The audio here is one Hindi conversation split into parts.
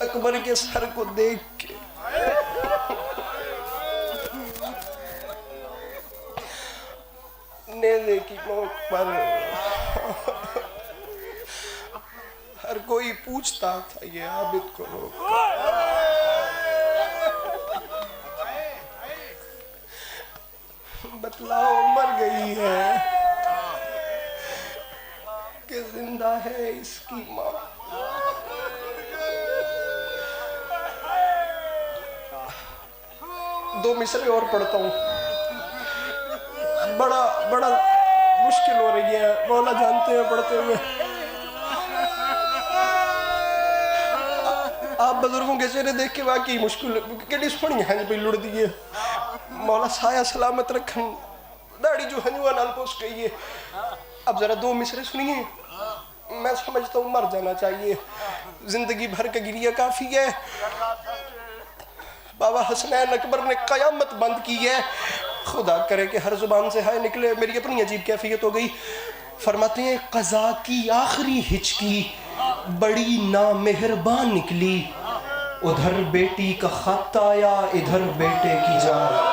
अकबर के सर को देख के नेज़े की नोक पर हर कोई पूछता था ये आबिद को रोक, बतलाओ मर गई है कि जिंदा है इसकी माँ। दो मिसरे और पढ़ता हूँ, बड़ा मुश्किल हो रही है, मौला जानते हैं पढ़ते हुए। आप बुजुर्गों के चेहरे देख के वाकई मुश्किल केडी सोहनी है भाई लुड़ दिए, मौला साया सलामत रखन, दाढ़ी जो हंजुआ नाल पोस गई है। अब जरा दो मिसरे सुनिए, मैं समझता हूँ मर जाना चाहिए, जिंदगी भर का गिरिया काफी है। बाबा हसनैन अकबर ने कयामत बंद की है, खुदा करे कि हर जुबान से हाय निकले। मेरी अपनी अजीब कैफियत हो गई। फरमाते हैं कज़ा की आखिरी हिचकी बड़ी नामेहरबान निकली, उधर बेटी का खत आया इधर बेटे की जान।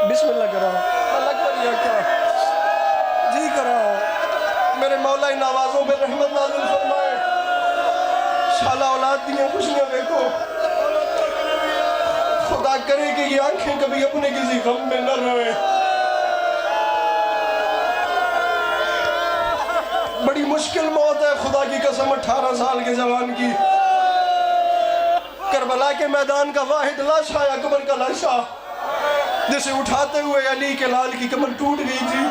बिस्मिल्लाह करो, अल्लाह को क्या जी करो, मेरे मौला इन आवाज़ों में रहमत नाज़िल फरमाए। शाला औलाद दियाँ खुशियाँ देखो, खुदा करे कि ये आंखें कभी अपने किसी गम में न रोए। बड़ी मुश्किल मौत है खुदा की कसम, 18 साल के जवान की। करबला के मैदान का वाहिद लाशा है अकबर का लाशा, जिसे उठाते हुए अली के लाल की कमर टूट गई थी।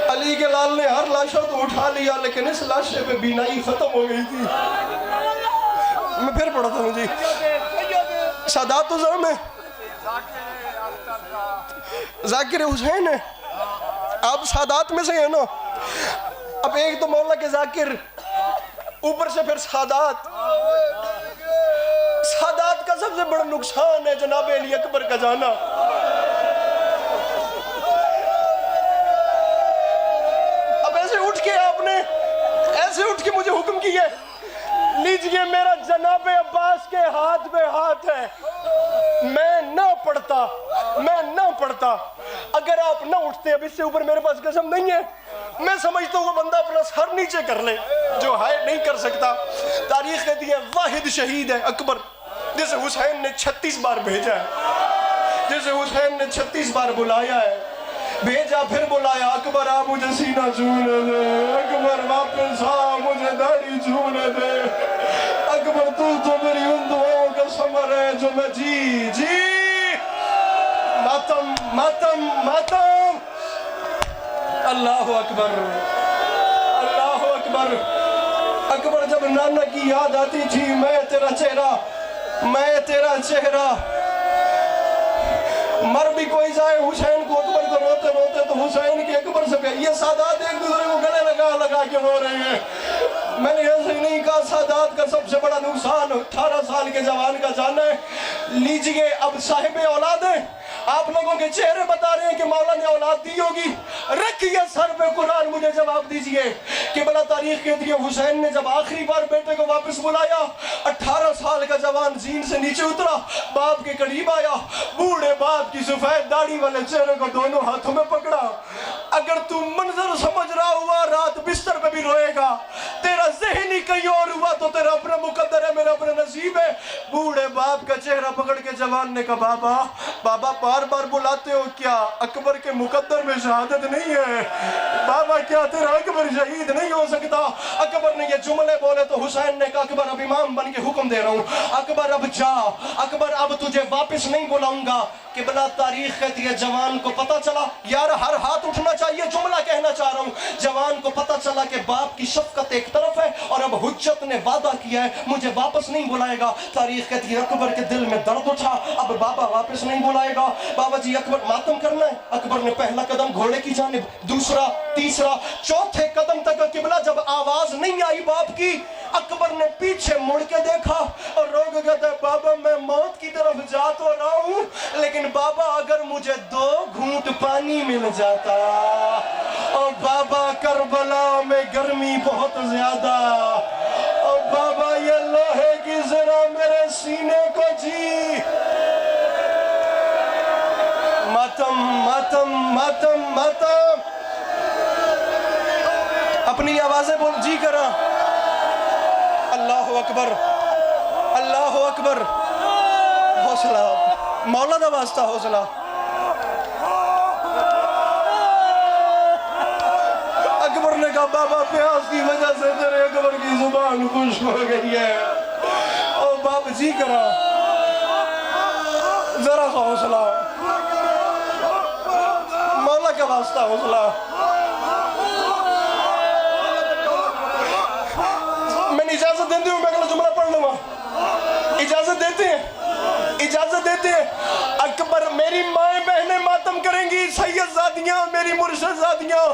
अली के लाल ने हर लाशा तो उठा लिया, लेकिन इस लाशे पे बीनाई खत्म हो गई थी। मैं फिर पढ़ता हूँ जी, सादात तो ज़र्म है, जाकिर हुसैन है, आप सादात में से है ना। अब एक तो मौला के जाकिर, ऊपर से फिर सादात। सादात का सबसे बड़ा नुकसान है जनाब अली अकबर का जाना। अब ऐसे उठ के आपने ऐसे उठ के मुझे हुक्म किया, लीजिए मेरा जनाब अब्बास के हाथ में हाथ है, मैं ना पढ़ता। अगर आप ना उठते, अब इससे ऊपर मेरे पास कसम नहीं है। मैं समझता हूँ वो बंदा अपना सर नीचे कर ले जो है नहीं कर सकता। तारीख कहती है वाहिद शहीद है अकबर, जिसे हुसैन ने 36 बार भेजा है, जिसे हुसैन ने 36 बार बुलाया है, भेजा फिर बुलाया। अकबर आ मुझे सीना छूने दे, अकबर वापस आ मुझे दाढ़ी छूने दे, अकबर तू तो मेरी उन दुआओं का समर है जो मैं जी मातम। अल्लाह अकबर, अल्लाह अकबर। अकबर जब नाना की याद आती थी, मैं तेरा चेहरा, मर भी कोई जाए हुसैन को अकबर को रोते रोते तो हुसैन की अकबर से ये सादात एक दूसरे को गले लगा के रो रहे हैं। मैंने ऐसे ही नहीं कहा, सादात का सबसे बड़ा नुकसान 18 साल के जवान का जाना है। लीजिए अब साहिब औलाद है, आप लोगों के चेहरे बता रहे हैं कि मौला ने औलाद दी होगी। रखिए सर पे कुरान, मुझे जवाब दीजिए कि बड़ा तारीख कहती है हुसैन ने जब आखिरी बार बेटे को वापस बुलाया, 18 साल का जवान जीन से नीचे उतरा, बाप के करीब आया, बूढ़े बाप की सफेद दाढ़ी वाले चेहरे को दोनों हाथों में पकड़ा। अगर तू मंजर समझ रहा हुआ रात बिस्तर पे भी रोएगा, तेरा ज़हन ही कहीं और हुआ तो तेरा अपना मुकद्दर है, मेरा अपना नसीब है। बूढ़े बाप का चेहरा पकड़ के जवान ने कहा, बाबा बार बार बुलाते हो क्या? अकबर के मुकद्दर में शहादत नहीं है बाबा, क्या तेरा अकबर शहीद नहीं हो सकता? अकबर ने ये जुमले बोले तो हुसैन ने कहा, अकबर अब इमाम बन के हुक्म दे रहा हूँ, अकबर अब जा, अकबर अब तुझे वापस नहीं बुलाऊंगा। कि बला तारीख कहती है जवान को पता चला, यार हर हाथ उठना चाहिए, जुमला कहना चाह रहा हूँ, जवान को पता चला कि बाप की शफकत एक तरफ है और अब हुज्जत ने वादा किया है मुझे वापस नहीं बुलाएगा। तारीख कहती है अकबर के दिल में दर्द उठा, अब बाबा वापस नहीं बुलाएगा। बाबा जी अकबर मातम करना है। अकबर ने पहला कदम घोड़े की जानिब, दूसरा, तीसरा, चौथे कदम तक किबला जब आवाज नहीं आई बाप की, अकबर ने पीछे मुड़ के देखा और रो के कहता, बाबा मैं मौत की तरफ जा तो रहा हूं, लेकिन बाबा अगर मुझे 2 घूंट पानी मिल जाता। और बाबा करबला में गर्मी बहुत ज्यादा, और बाबा ये लोहे की जरा मेरे सीने को जी। मातम मातम मातम मातम, अपनी आवाजें बोल जी करा। अल्लाह अकबर, अल्लाह अकबर। हौसला, मौला दा वास्ता हौसला। अकबर ने कहा, बाबा प्यास की वजह से तेरे अकबर की जुबान खुश्क हो गई है। ओ बाप जी करा, जरा सा हौसला, मौला का वास्ता हौसला। मैंने इजाजत देती हूँ, मैं अगला जुमला पढ़ लूंगा। इजाजत देते हैं, इजाजत देते हैं। अकबर, मेरी माएं बहनें मातम करेंगी, सैयदजादियां, मेरी मुर्शिदजादियां,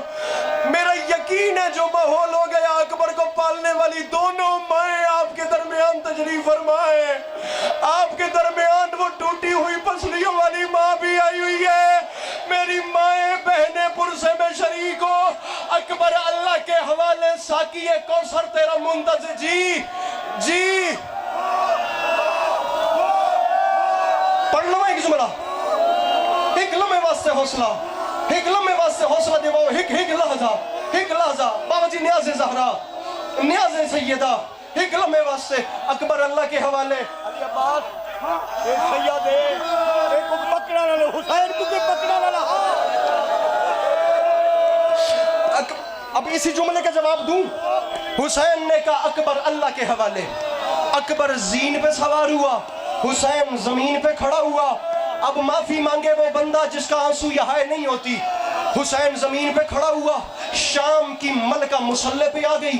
मेरा यकीन है जो माहौल हो गया अकबर को पालने वाली दोनों माएं आपके दरमियान तशरीफ फरमाए। आपके दरमियान वो टूटी हुई पसलियों वाली माँ भी आई हुई है। मेरी माएं बहनें पुरसे में शरीक हो। अकबर अल्लाह के हवाले, साकी कौसर तेरा मुंतज़िर जी जी। पढ़ लो एक जुमला, एक लम्हे वास्ते हौसला, एक लम्हे वास्ते हौसला दे। एक लहजा, एक लहजा। बाबा जी न्याज़े ज़हरा, न्याज़े सैयदा, एक लम्हे वास्ते अकबर अल्लाह के हवाले। अब इसी जुमले का जवाब दूं। हुसैन ने कहा अकबर अल्लाह के हवाले। अकबर जीन पे सवार हुआ, हुसैन जमीन पे खड़ा हुआ। अब माफी मांगे वो बंदा जिसका आंसू यहाँ नहीं होती। हुसैन जमीन पे खड़ा हुआ, शाम की मलका मुसल्ले पे आ गई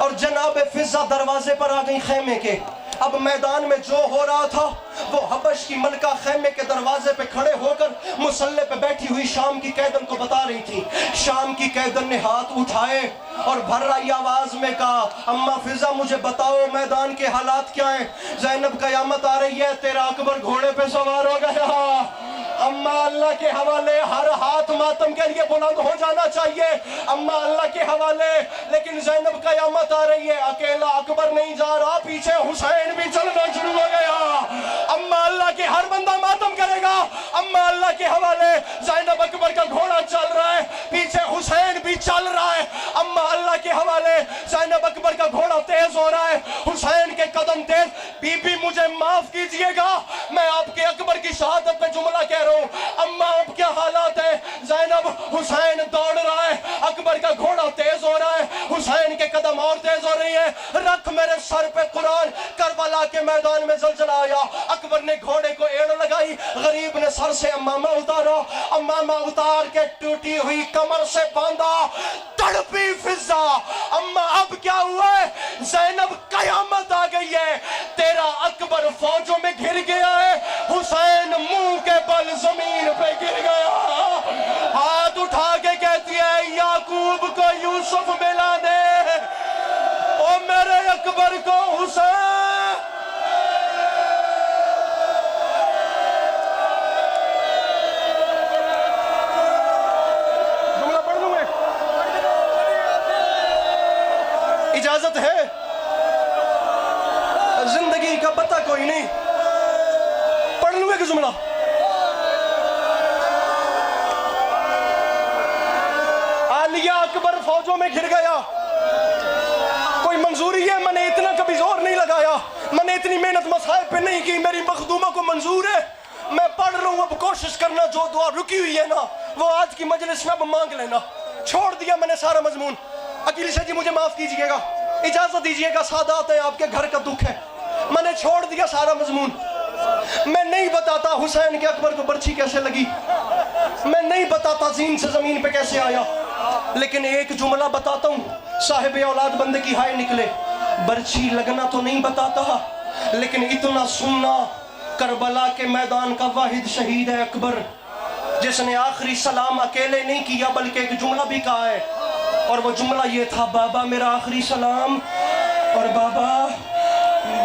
और जनाब फिजा दरवाजे पर आ गई खेमे के। अब मैदान में जो हो रहा था वो हबश की मलका खेमे के दरवाजे पे खड़े होकर मुसल्ले पे बैठी हुई शाम की कैदन को बता रही थी। शाम की कैदन ने हाथ उठाए और भर रही आवाज में कहा, अम्मा फिजा मुझे बताओ मैदान के हालात क्या हैं। ज़ैनब कयामत आ रही है, तेरा अकबर घोड़े पे सवार हो गया। अम्मा अल्लाह के हवाले, हर हाथ मातम के लिए बुलंद हो जाना चाहिए। अम्मा अल्लाह के हवाले, लेकिन ज़ैनब कयामत आ रही है, अकेला अकबर नहीं जा रहा, पीछे हुसैन भी चलना शुरू हो गया। अम्मा अल्लाह के, हर बंदा मातम करेगा। अम्मा अल्लाह के हवाले, ज़ैनब अकबर का घोड़ा चल रहा है, पीछे हुसैन भी चल रहा है। अम्मा अल्लाह के हवाले, ज़ैनब अकबर का घोड़ा तेज हो रहा है, हुसैन के कदम तेज। बीबी मुझे माफ कीजिएगा, मैं आपके अकबर की शहादत पे जुमला कह रहा हूं। अम्मा अब क्या हालात है? ज़ैनब, हुसैन दौड़ रहा है, अकबर का घोड़ा तेज हो रहा है, हुसैन के कदम और तेज हो रही है। रख मेरे सर पे कुरान। करबला के मैदान में जलजला आया। अकबर ने घोड़े को एड़ लगाई, गरीब ने सर से अम्मामा उतारा, अम्मामा उतार के टूटी हुई कमर से बांधा। तड़पी फिजा, अम्मा अब क्या हुआ है? ज़ैनब कयामत आ गई है, तेरा अकबर फौजों में घिर गया है, हुसैन मुंह के बल जमीन पे गिर गया। हाथ उठा के कहती है, याकूब को यूसुफ मिला दे, ओ मेरे अकबर को हुसैन। जुमला पढ़ लूं मैं? इजाजत है? जिंदगी का पता कोई नहीं, पढ़ लूं एक जुमला? आलिया अकबर फौजों में घिर गया। कोई मंजूरी है? मैंने इतना कभी जोर नहीं लगाया, मैंने इतनी मेहनत मसाइब पे नहीं की, मेरी मखदूमा को मंजूर है। मैं पढ़ रहा हूं, अब कोशिश करना, जो दुआ रुकी हुई है ना वो आज की मजलिस में अब मांग लेना। छोड़ दिया मैंने सारा मजमून। अकील शाह जी मुझे माफ कीजिएगा, इजाजत दीजिएगा, सादात है, आपके घर का दुख है, मैंने छोड़ दिया सारा मजमून। मैं नहीं बताता हुसैन के अकबर को बर्छी कैसे लगी, मैं नहीं बताता जीन से जमीन पे कैसे आया, लेकिन एक जुमला बताता हूँ। साहिब औलाद बंदे की हाय निकले, बर्छी लगना तो नहीं बताता, लेकिन इतना सुनना करबला के मैदान का वाहिद शहीद है अकबर, जिसने आखिरी सलाम अकेले नहीं किया बल्कि एक जुमला भी कहा है, और वो जुमला ये था, बाबा मेरा आखिरी सलाम, और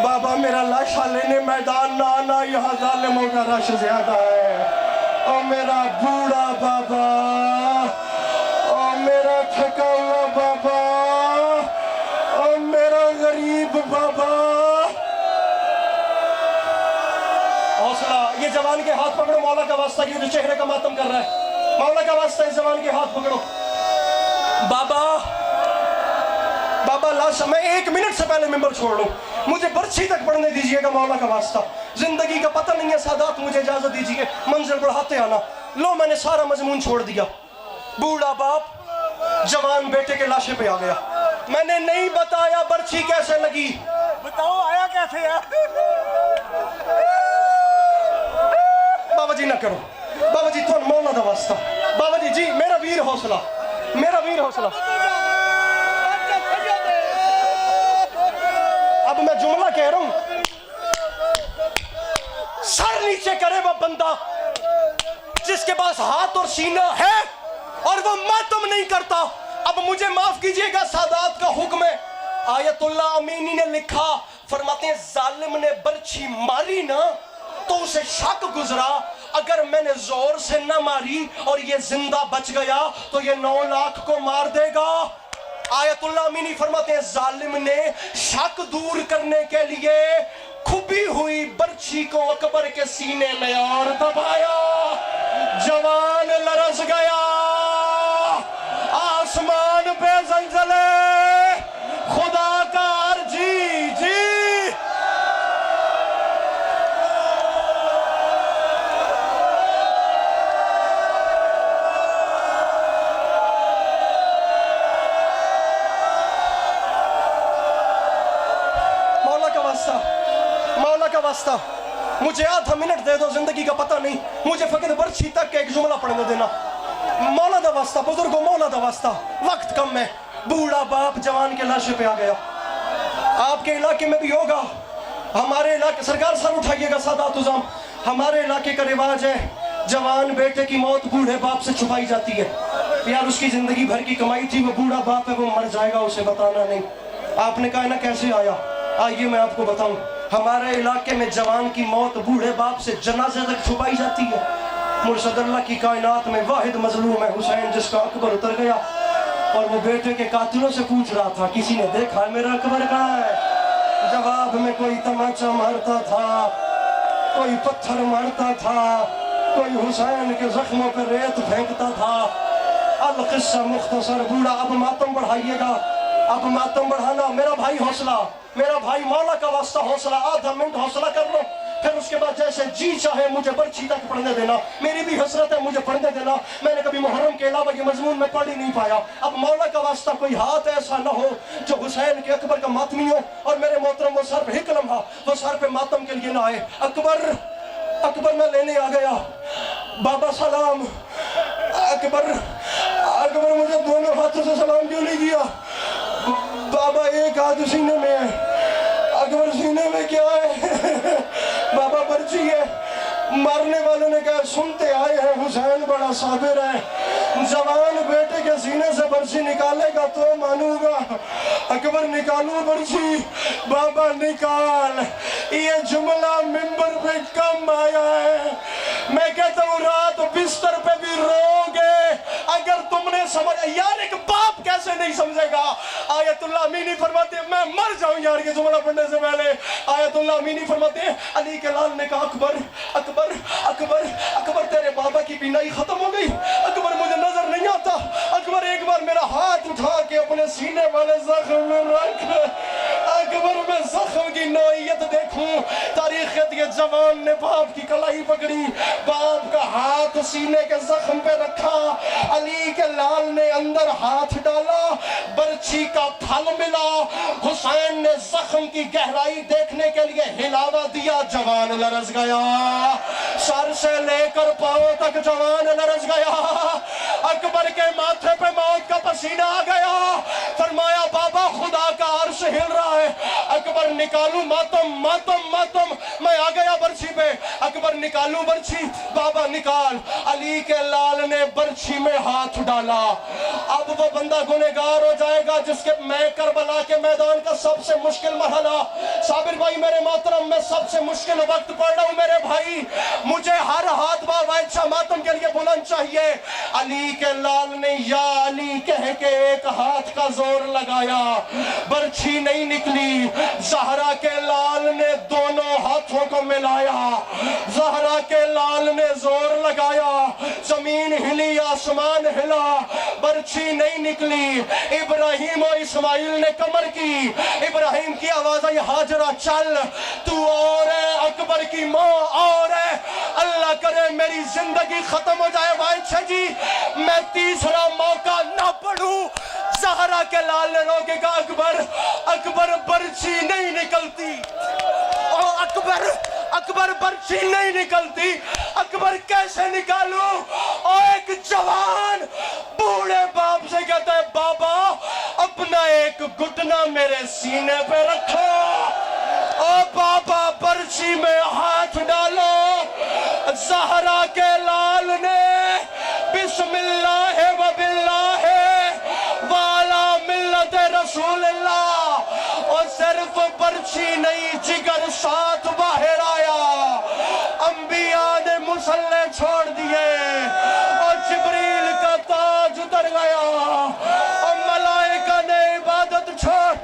बाबा मेरा लाशा लेने मैदान ना आना, यहाँ जालिमों का रश ज्यादा है। और मेरा बूढ़ा बाबा, और मेरा थका हुआ बाबा, और मेरा गरीब बाबा। हौसला, ये जवान के हाथ पकड़ो, मौला का वास्ता, ये जो चेहरे का मातम कर रहा है, मौला का वास्ता, इस जवान के हाथ पकड़ो। बाबा लाशा, मैं 1 मिनट से पहले मिंबर छोड़ लूं, मुझे बर्छी तक पढ़ने दीजिएगा, मौला का वास्ता, जिंदगी का पता नहीं है सादात, मुझे इजाजत दीजिए मंजिल बढ़ाते आना। लो मैंने सारा मजमून छोड़ दिया। बूढ़ा बाप जवान बेटे के लाशे पे आ गया। मैंने नहीं बताया बर्छी कैसे लगी, बताओ आया कैसे है? बाबा जी ना करो, बाबा जी थोड़ा मौला दा वास्ता, बाबा जी जी मेरा वीर हौसला, मेरा वीर हौसला। अब मैं जुमला कह रहा हूं, सर नीचे करे वो बंदा जिसके पास हाथ और सीना है और वो मातम नहीं करता। अब मुझे माफ कीजिएगा, सादात का हुक्म है। आयतुल्ला अमीनी ने लिखा, फरमाते हैं जालिम ने बर्छी मारी ना तो उसे शक गुजरा, अगर मैंने जोर से न मारी और ये जिंदा बच गया तो ये 9 लाख को मार देगा। आयतुल्ला अमीनी फरमाते हैं जालिम ने शक दूर करने के लिए खुबी हुई बर्छी को अकबर के सीने में और दबाया, जवान लरस गया, आसमान पे जलजले, खुदा का अर्जी जी। मौला का वास्ता, मुझे आधा मिनट दे दो, जिंदगी का पता नहीं, मुझे फकत बर्छी तक एक जुमला पढ़ने देना। मौला दा वास्ता, बुजुर्गों मौला दा वास्ता, वक्त कम है। बूढ़ा बाप जवान के लाशे पे आ गया। आपके इलाके में भी होगा, हमारे इलाके, सरकार सर उठाइएगा सादात उज़ाम, हमारे इलाके का रिवाज है, जवान बेटे की मौत बूढ़े बाप से छुपाई जाती है। यार उसकी जिंदगी भर की कमाई थी, वो बूढ़ा बाप है, वो मर जाएगा, उसे बताना नहीं। आपने कहा ना कैसे आया, आइए मैं आपको बताऊं। हमारे इलाके में जवान की मौत बूढ़े बाप से जनाजे तक छुपाई जाती है। मुर्शद अल्लाह की कायनात में वाहिद मजलूम है हुसैन, जिसका अकबर उतर गया और वो बेटे के कातिलों से पूछ रहा था, किसी ने देखा है मेरा अकबर कहाँ है? जवाब में कोई तमाचा मारता था, कोई पत्थर मारता था, कोई हुसैन के जख्मों पर रेत फेंकता था। अल किस्सा मुख्तसर। बूढ़ा, अब मातम बढ़ाइएगा, अब मातम बढ़ाना। मेरा भाई हौसला, मेरा भाई मौला का वास्ता हौसला, आधा मिनट हौसला कर लो, फिर उसके बाद जैसे जी चाहे मुझे बर्छी तक पढ़ने देना। मेरी भी हसरत है, मुझे पढ़ने देना। मैंने कभी मुहर्रम के अलावा ये मजमून में पढ़ ही नहीं पाया। अब मौला का वास्ता कोई हाथ ऐसा ना हो जो हुसैन के अकबर का मातमी हो, और मेरे मोहतरम वो सर पे हिकलम हा, वो सर पे मातम के लिए ना आए। अकबर, अकबर मैं लेने आ गया, बाबा सलाम। अकबर, अकबर मुझे दोनों हाथों से सलाम क्यों नहीं किया? बाबा एक हाथ सीने में है। अकबर सीने में क्या है? बाबा पर्ची है। मारने वाले ने कहा सुनते आए हैं हुसैन बड़ा साबिर है, जवान बेटे के सीने से बर्छी निकालेगा तो मानूंगा। अकबर निकालू बर्छी? बाबा निकाल। ये जुमला मिंबर पे कम आया है। मैं कहता हूँ रात बिस्तर पे भी रोगे अगर तुमने समझ। यार एक बाप कैसे नहीं समझेगा? आयतुल्लाह अमीनी फरमाते हैं मैं मर जाऊं यार ये जुमला पढ़ने से पहले। आयतुल्लाह अमीनी फरमाते हैं अली के लाल ने कहा अकबर अकबर अकबर अकबर तेरे बाबा की बीनाई खत्म हो गई। अकबर मुझे नजर नहीं आता। अकबर एक बार मेरा हाथ उठा के अपने सीने वाले जख्म में रख। अकबर मैं जख्म की नौइयत देखूं। तारीख के जवान ने बाप की कलाई पकड़ी, बाप का हाथ सीने के जख्म पे रखा। अली के लाल ने अंदर हाथ डाला, बर्छी का फल मिला। हुसैन ने जख्म की गहराई देखने के लिए हिलावा दिया, जवान लरस गया। सर से लेकर पांव तक जवान लरस गया। अकबर के माथे पे मौत का पसीना आ गया। फरमाया बाबा खुदा का अर्श हिल रहा है। अकबर निकालू मातम मातम मातम, मैं आ गया बर्छी पे। अकबर निकालू बर्छी, बाबा निकाल। अली के लाल ने बर्छी में हाथ डाला। अब वो बंदा गुनहगार हो जाएगा जिसके मैं करबला के मैदान का सबसे मुश्किल मरहला, साबिर भाई मेरे मोहतरम, मैं सबसे मुश्किल वक्त पढ़ रहा हूं मेरे भाई। मुझे हर हाथ बाबा मातम के लिए बुलंद चाहिए। अली के लाल ने या अली कह के एक हाथ का जोर लगाया, बर्छी नहीं निकली। जहरा के लाल ने दोनों हाथों को मिलाया। जहरा के लाल ने जोर लगाया, जमीन हिली, आसमान हिला, बर्छी नहीं निकली। इब्राहिम और इस्माइल ने कमर की। इब्राहिम की आवाज आई, हाजरा चल, तू और है, अकबर की माँ और है। अल्लाह करे मेरी जिंदगी खत्म हो जाए बादशाह जी, मैं तीसरा मौका ना पढ़ूं। जहरा के लाल ने रोकेगा, अकबर अकबर बर्छी नहीं निकलती। ओ अकबर अकबर बर्छी नहीं निकलती। अकबर कैसे निकालूं? और एक जवान बूढ़े बाप से कहता है, बाबा अपना एक घुटना मेरे सीने पे रखो। ओ बाबा बर्छी में हाथ डालो। जहरा के लाल ने बिस्मिल्लाह व बिल्लाह वाला मिल्लत रसूलुल्लाह, और सिर्फ बर्छी नहीं जिगर साथ बाहर आया। अंबिया ने मुसल्ले छोड़ दिए और जिब्रील का ताज उतर गया और मलाइका ने इबादत छोड़।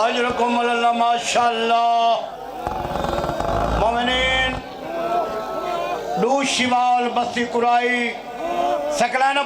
अजरकुमुल्लाह माशाअल्लाह। मोमिनीन दू शिवाल बस्ती कुराई सकलाना